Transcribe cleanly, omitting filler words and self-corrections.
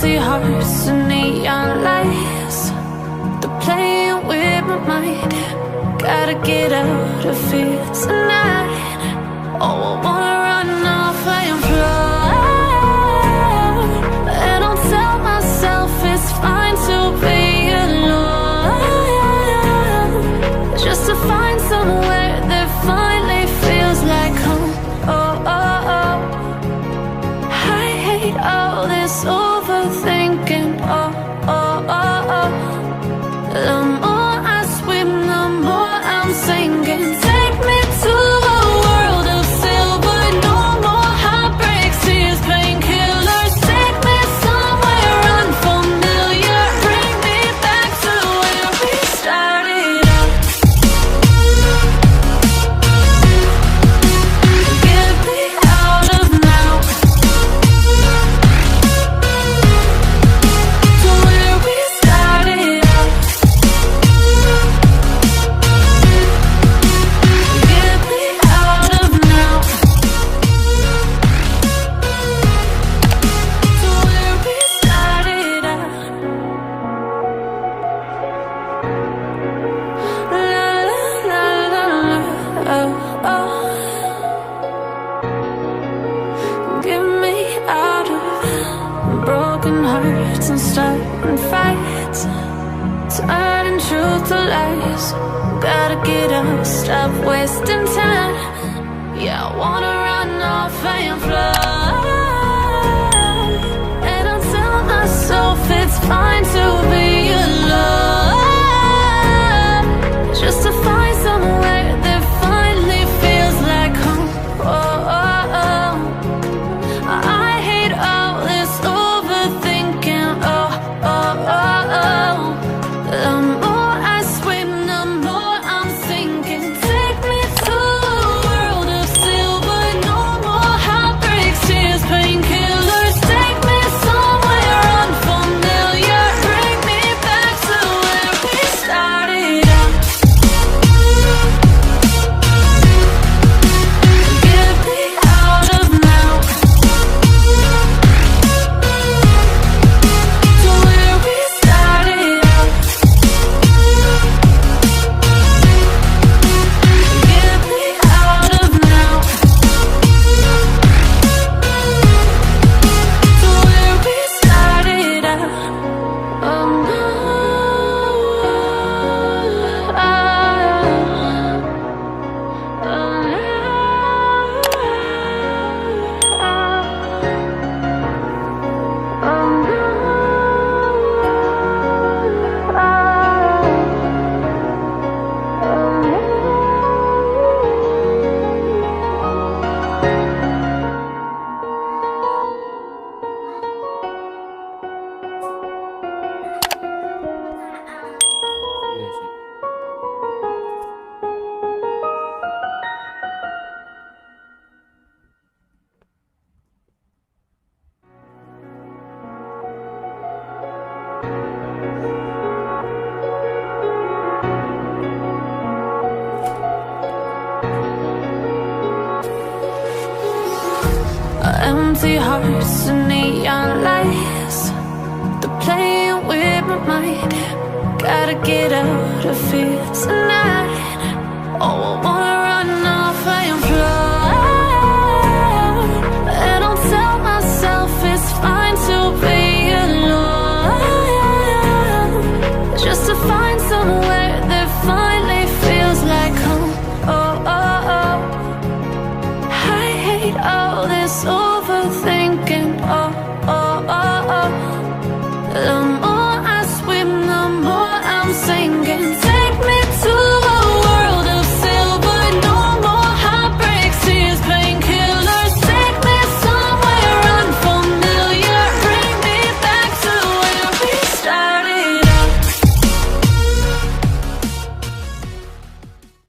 empty hearts and neon lights. They're playing with my mind. Gotta get out of here tonight. Oh, I wanna run off and fly. And I'll tell myself it's fine to be alone, just to find somewhere that finally feels like home. Oh, oh, oh. I hate all this overthinking. Oh, oh, oh, oh. The more I swim, the more I'm sinking. Take me to a world of silver. No more heartbreaks, tears, painkillers. Take me somewhere unfamiliar. Bring me back to where we started out. Get me out of now, to where we started out. Get me out of now, to where we started out. La la la la la, oh oh. Get me out of broken hearts and starting fights, turning truth to lies. Gotta get up, stop wasting time. Yeah, I wanna run off and fly. And I'll tell myself it's fine to be alone, just to find somewhere that finally feels like home. Oh, oh, oh. I hate all this overthinking. Oh, oh, oh, oh. The more I swim, the more I'm sinking. Take me to a world of silver. No more heartbreaks, tears, painkillers. Take me somewhere unfamiliar. Bring me back to where we started out. Get me out of now, to where we started out. Get me out of now, to where we started out. Oh no, empty hearts and neon lights. They're playing with my mind. Gotta get out of here